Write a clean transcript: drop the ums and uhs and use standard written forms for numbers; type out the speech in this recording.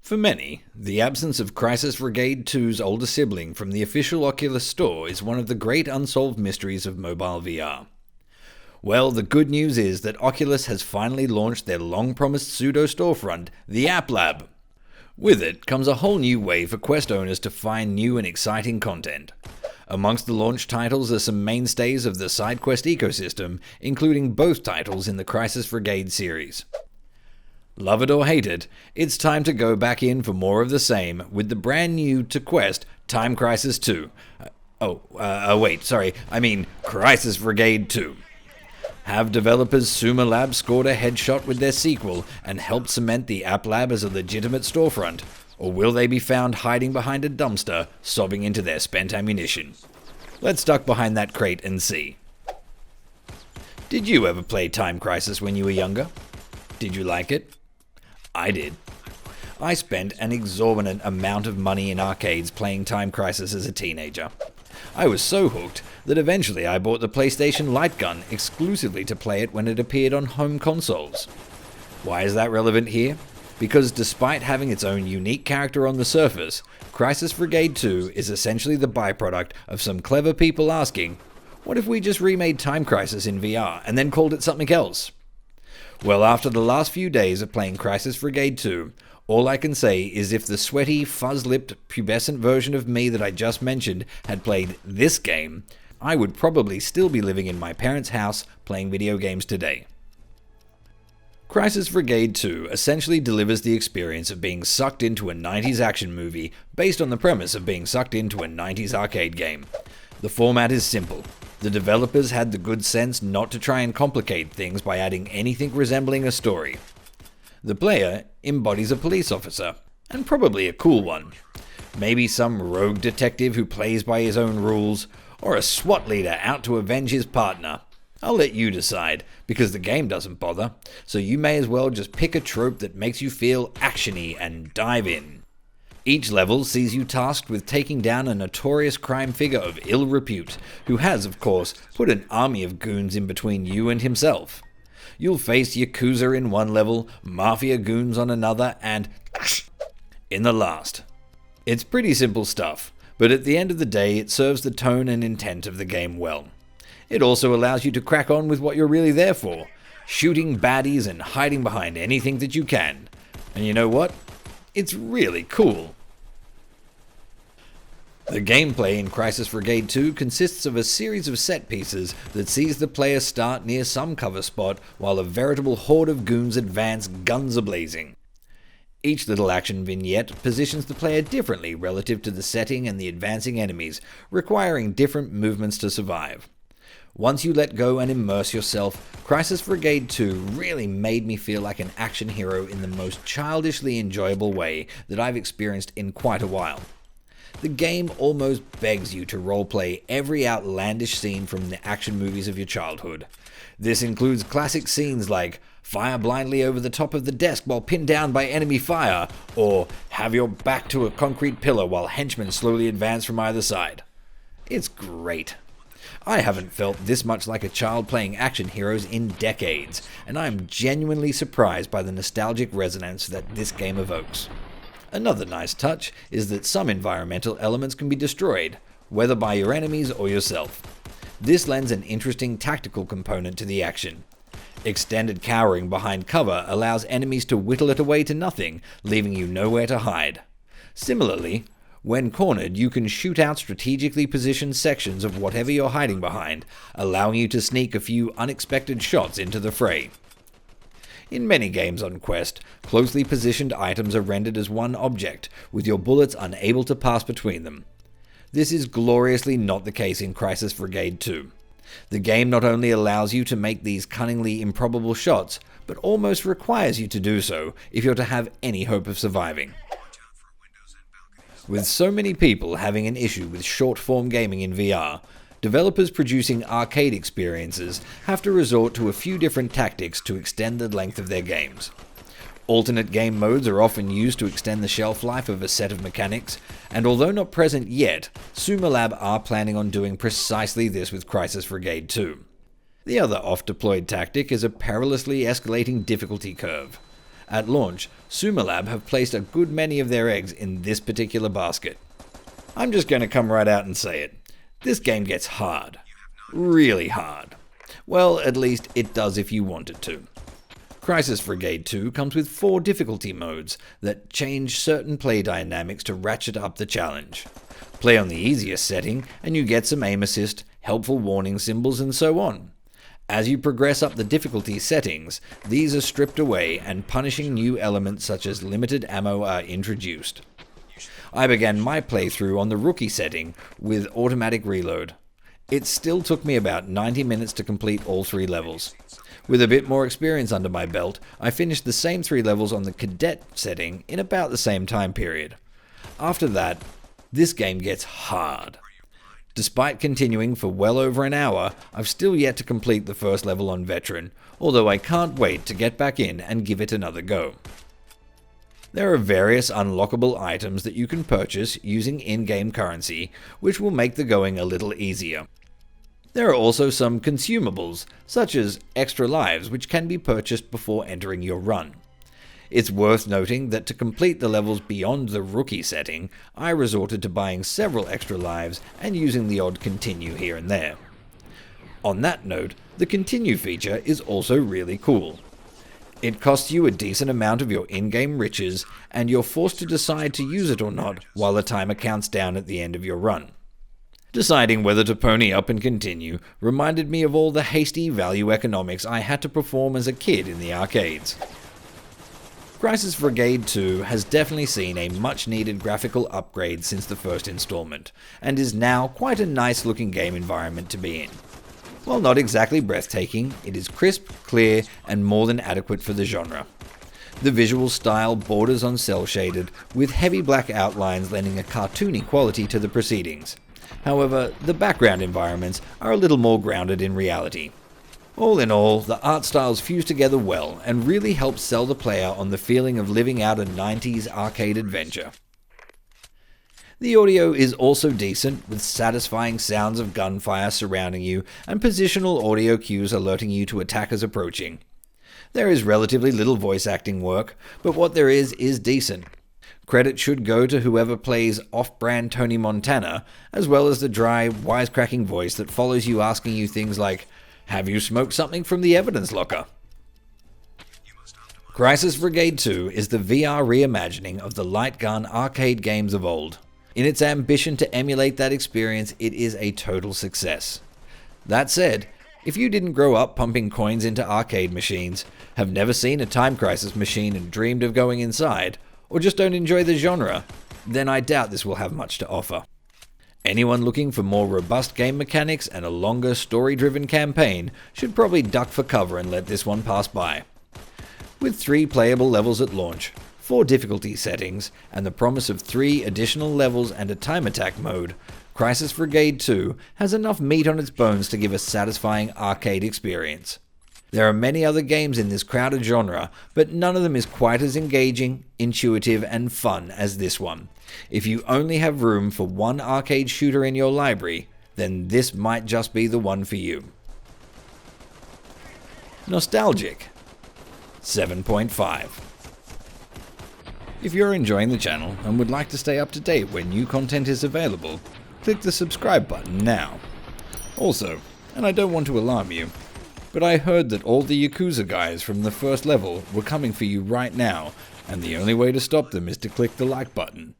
For many, the absence of Crisis VRigade 2's older sibling from the official Oculus store is one of the great unsolved mysteries of mobile VR. Well, the good news is that Oculus has finally launched their long-promised pseudo-storefront, the App Lab. With it comes a whole new way for Quest owners to find new and exciting content. Amongst the launch titles are some mainstays of the SideQuest ecosystem, including both titles in the Crisis VRigade series. Love it or hate it, it's time to go back in for more of the same with the brand new to Quest Time Crisis 2. Crisis VRigade 2. Have developers Sumalab scored a headshot with their sequel and helped cement the App Lab as a legitimate storefront? Or will they be found hiding behind a dumpster, sobbing into their spent ammunition? Let's duck behind that crate and see. Did you ever play Time Crisis when you were younger? Did you like it? I did. I spent an exorbitant amount of money in arcades playing Time Crisis as a teenager. I was so hooked that eventually I bought the PlayStation Light Gun exclusively to play it when it appeared on home consoles. Why is that relevant here? Because despite having its own unique character on the surface, Crisis VRigade 2 is essentially the byproduct of some clever people asking, what if we just remade Time Crisis in VR and then called it something else? Well, after the last few days of playing Crisis VRigade 2, all I can say is if the sweaty, fuzz-lipped, pubescent version of me that I just mentioned had played this game, I would probably still be living in my parents' house playing video games today. Crisis VRigade 2 essentially delivers the experience of being sucked into a 90s action movie based on the premise of being sucked into a 90s arcade game. The format is simple. The developers had the good sense not to try and complicate things by adding anything resembling a story. The player embodies a police officer, and probably a cool one. Maybe some rogue detective who plays by his own rules, or a SWAT leader out to avenge his partner. I'll let you decide, because the game doesn't bother, so you may as well just pick a trope that makes you feel actiony and dive in. Each level sees you tasked with taking down a notorious crime figure of ill repute, who has, of course, put an army of goons in between you and himself. You'll face Yakuza in one level, Mafia goons on another, and in the last. It's pretty simple stuff, but at the end of the day it serves the tone and intent of the game well. It also allows you to crack on with what you're really there for, shooting baddies and hiding behind anything that you can. And you know what? It's really cool. The gameplay in Crisis VRigade 2 consists of a series of set pieces that sees the player start near some cover spot while a veritable horde of goons advance guns a-blazing. Each little action vignette positions the player differently relative to the setting and the advancing enemies, requiring different movements to survive. Once you let go and immerse yourself, Crisis VRigade 2 really made me feel like an action hero in the most childishly enjoyable way that I've experienced in quite a while. The game almost begs you to roleplay every outlandish scene from the action movies of your childhood. This includes classic scenes like fire blindly over the top of the desk while pinned down by enemy fire, or have your back to a concrete pillar while henchmen slowly advance from either side. It's great. I haven't felt this much like a child playing action heroes in decades, and I'm genuinely surprised by the nostalgic resonance that this game evokes. Another nice touch is that some environmental elements can be destroyed, whether by your enemies or yourself. This lends an interesting tactical component to the action. Extended cowering behind cover allows enemies to whittle it away to nothing, leaving you nowhere to hide. Similarly, when cornered, you can shoot out strategically positioned sections of whatever you're hiding behind, allowing you to sneak a few unexpected shots into the fray. In many games on Quest, closely positioned items are rendered as one object, with your bullets unable to pass between them. This is gloriously not the case in Crisis VRigade 2. The game not only allows you to make these cunningly improbable shots, but almost requires you to do so if you're to have any hope of surviving. With so many people having an issue with short-form gaming in VR, developers producing arcade experiences have to resort to a few different tactics to extend the length of their games. Alternate game modes are often used to extend the shelf life of a set of mechanics, and although not present yet, Sumalab are planning on doing precisely this with Crisis VRigade 2. The other oft-deployed tactic is a perilously escalating difficulty curve. At launch, Sumalab have placed a good many of their eggs in this particular basket. I'm just going to come right out and say it. This game gets hard. Really hard. Well, at least it does if you want it to. Crisis VRigade 2 comes with 4 difficulty modes that change certain play dynamics to ratchet up the challenge. Play on the easiest setting and you get some aim assist, helpful warning symbols, and so on. As you progress up the difficulty settings, these are stripped away and punishing new elements such as limited ammo are introduced. I began my playthrough on the rookie setting with automatic reload. It still took me about 90 minutes to complete all 3 levels. With a bit more experience under my belt, I finished the same 3 levels on the cadet setting in about the same time period. After that, this game gets hard. Despite continuing for well over an hour, I've still yet to complete the first level on veteran, although I can't wait to get back in and give it another go. There are various unlockable items that you can purchase using in-game currency, which will make the going a little easier. There are also some consumables, such as extra lives, which can be purchased before entering your run. It's worth noting that to complete the levels beyond the rookie setting, I resorted to buying several extra lives and using the odd continue here and there. On that note, the continue feature is also really cool. It costs you a decent amount of your in-game riches, and you're forced to decide to use it or not while the timer counts down at the end of your run. Deciding whether to pony up and continue reminded me of all the hasty value economics I had to perform as a kid in the arcades. Crisis VRigade 2 has definitely seen a much needed graphical upgrade since the first installment, and is now quite a nice looking game environment to be in. While not exactly breathtaking, it is crisp, clear, and more than adequate for the genre. The visual style borders on cel-shaded, with heavy black outlines lending a cartoony quality to the proceedings. However, the background environments are a little more grounded in reality. All in all, the art styles fuse together well and really help sell the player on the feeling of living out a 90s arcade adventure. The audio is also decent, with satisfying sounds of gunfire surrounding you and positional audio cues alerting you to attackers approaching. There is relatively little voice acting work, but what there is decent. Credit should go to whoever plays off-brand Tony Montana, as well as the dry, wisecracking voice that follows you asking you things like, "Have you smoked something from the evidence locker?" Crisis VRigade 2 is the VR reimagining of the light gun arcade games of old. In its ambition to emulate that experience, it is a total success. That said, if you didn't grow up pumping coins into arcade machines, have never seen a Time Crisis machine and dreamed of going inside, or just don't enjoy the genre, then I doubt this will have much to offer. Anyone looking for more robust game mechanics and a longer story-driven campaign should probably duck for cover and let this one pass by. With 3 playable levels at launch, 4 difficulty settings, and the promise of 3 additional levels and a time attack mode, Crisis VRigade 2 has enough meat on its bones to give a satisfying arcade experience. There are many other games in this crowded genre, but none of them is quite as engaging, intuitive, and fun as this one. If you only have room for one arcade shooter in your library, then this might just be the one for you. Nostalgic. 7.5. If you're enjoying the channel and would like to stay up to date when new content is available, click the subscribe button now. Also, and I don't want to alarm you, but I heard that all the Yakuza guys from the first level were coming for you right now, and the only way to stop them is to click the like button.